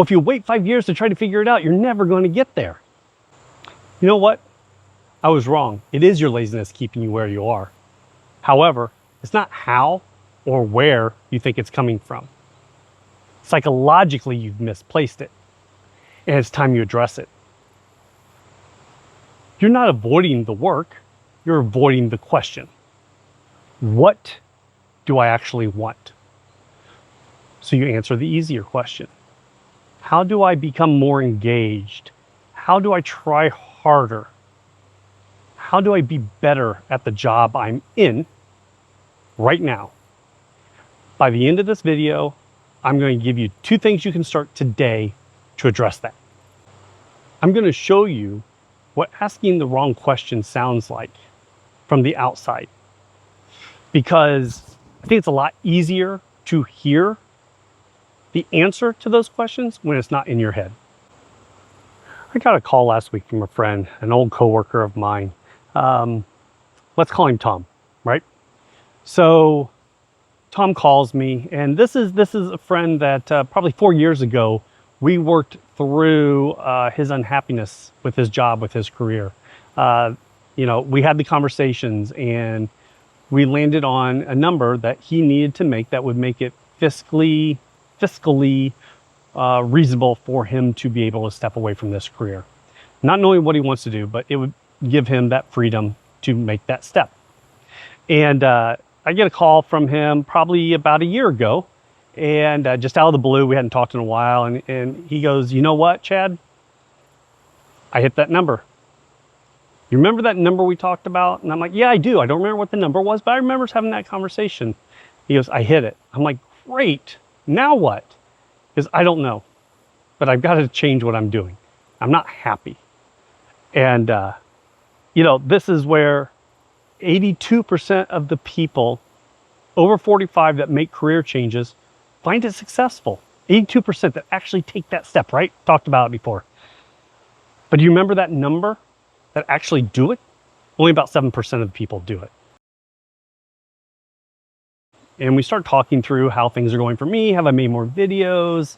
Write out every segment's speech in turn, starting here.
Well, if you wait 5 years to try to figure it out, you're never going to get there. You know what? I was wrong. It is your laziness keeping you where you are. However, it's not how or where you think it's coming from. Psychologically, you've misplaced it, and it's time you address it. You're not avoiding the work, you're avoiding the question. What do I actually want? So you answer the easier question. How do I become more engaged? How do I try harder? How do I be better at the job I'm in right now? By the end of this video, I'm going to give you 2 things you can start today to address that. I'm going to show you what asking the wrong question sounds like from the outside, because I think it's a lot easier to hear the answer to those questions when it's not in your head. I got a call last week from a friend, an old coworker of mine. Let's call him Tom, right? So Tom calls me, and this is a friend that probably 4 years ago, we worked through his unhappiness with his job, with his career. We had the conversations, and we landed on a number that he needed to make that would make it fiscally reasonable for him to be able to step away from this career. Not knowing what he wants to do, but it would give him that freedom to make that step. And I get a call from him probably about a year ago, and just out of the blue, we hadn't talked in a while, and he goes, "You know what, Chad? I hit that number. You remember that number we talked about?" And I'm like, "Yeah, I do. I don't remember what the number was, but I remember us having that conversation." He goes, "I hit it." I'm like, "Great. Now what?" Because I don't know, but I've got to change what I'm doing. I'm not happy. And, this is where 82% of the people over 45 that make career changes find it successful. 82% that actually take that step, right? Talked about it before. But do you remember that number that actually do it? Only about 7% of the people do it. And we start talking through how things are going for me. Have I made more videos?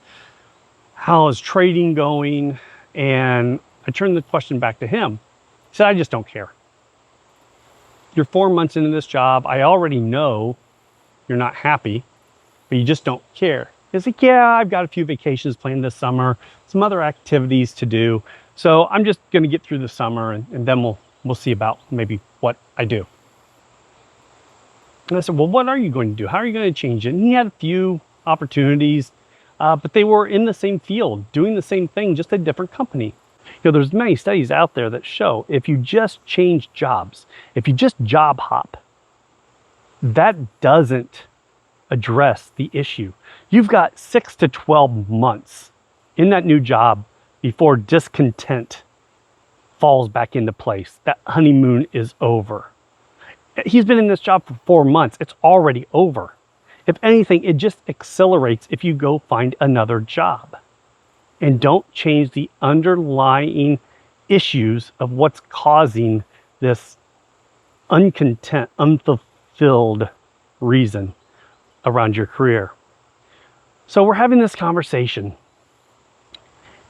How is trading going? And I turned the question back to him. He said, "I just don't care. You're 4 months into this job. I already know you're not happy, but you just don't care." He's like, "Yeah, I've got a few vacations planned this summer, some other activities to do. So I'm just going to get through the summer, and then we'll see about maybe what I do." And I said, "Well, what are you going to do? How are you going to change it?" And he had a few opportunities, but they were in the same field, doing the same thing, just a different company. There's many studies out there that show if you just change jobs, if you just job hop, that doesn't address the issue. You've got 6 to 12 months in that new job before discontent falls back into place. That honeymoon is over. He's been in this job for 4 months. It's already over. If anything, it just accelerates if you go find another job. And don't change the underlying issues of what's causing this uncontent, unfulfilled reason around your career. So we're having this conversation,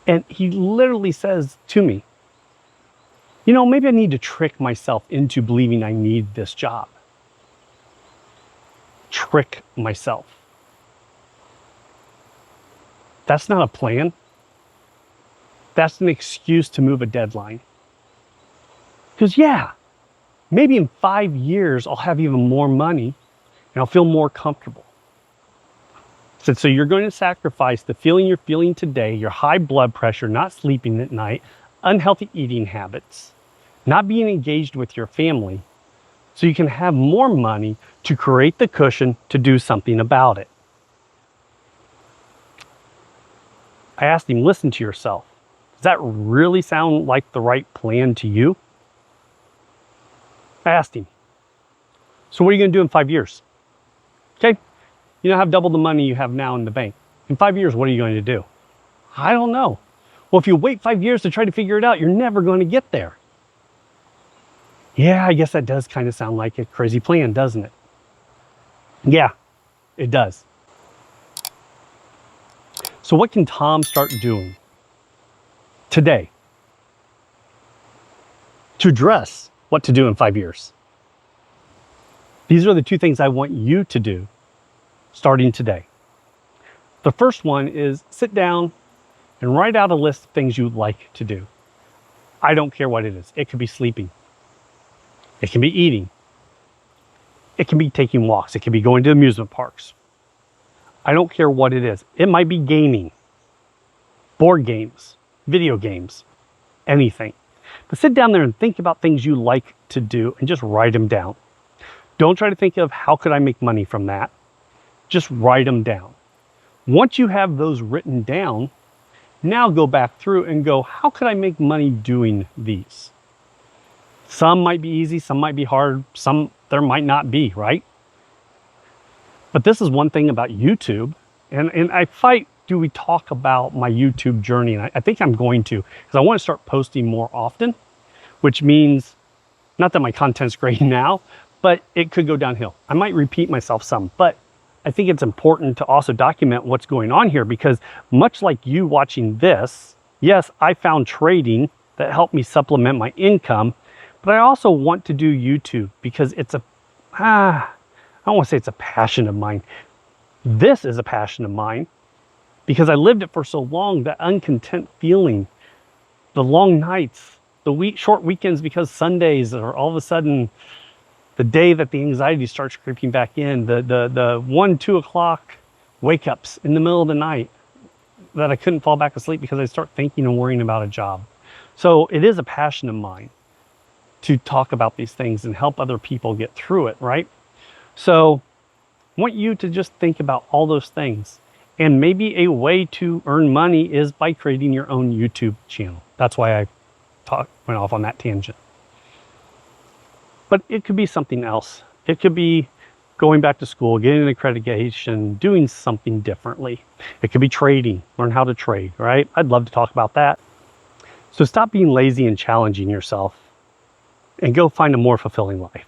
and he literally says to me, "Maybe I need to trick myself into believing I need this job." Trick myself. That's not a plan. That's an excuse to move a deadline. Because maybe in 5 years, I'll have even more money and I'll feel more comfortable. I said, so you're going to sacrifice the feeling you're feeling today, your high blood pressure, not sleeping at night, unhealthy eating habits, not being engaged with your family, so you can have more money to create the cushion to do something about it. I asked him, listen to yourself. Does that really sound like the right plan to you? I asked him, so what are you going to do in 5 years? Okay, you don't have double the money you have now in the bank. In 5 years, what are you going to do? I don't know. Well, if you wait 5 years to try to figure it out, you're never going to get there. Yeah, I guess that does kind of sound like a crazy plan, doesn't it? Yeah, it does. So So what can Tom start doing today to address what to do in 5 years? These are the two things I want you to do starting today. The first one is sit down and write out a list of things you like to do. I don't care what it is. It could be sleeping. It can be eating. It can be taking walks. It can be going to amusement parks. I don't care what it is. It might be gaming, board games, video games, anything. But sit down there and think about things you like to do and just write them down. Don't try to think of how could I make money from that. Just write them down. Once you have those written down, now go back through and go, how could I make money doing these? Some might be easy, some might be hard, some there might not be, right? But this is one thing about YouTube, and I fight, do we talk about my YouTube journey? And I think I'm going to, because I want to start posting more often, which means, not that my content's great now, but it could go downhill. I might repeat myself some, but I think it's important to also document what's going on here, because much like you watching this, yes, I found trading that helped me supplement my income, but I also want to do YouTube because it's I don't want to say it's a passion of mine. This is a passion of mine because I lived it for so long, that uncontent feeling, the long nights, the short weekends because Sundays are all of a sudden the day that the anxiety starts creeping back in, the 1, 2 o'clock wake ups in the middle of the night that I couldn't fall back asleep because I start thinking and worrying about a job. So it is a passion of mine to talk about these things and help other people get through it, right? So I want you to just think about all those things. And maybe a way to earn money is by creating your own YouTube channel. That's why I went off on that tangent. But it could be something else. It could be going back to school, getting an accreditation, doing something differently. It could be trading, learn how to trade, right? I'd love to talk about that. So stop being lazy and challenging yourself and go find a more fulfilling life.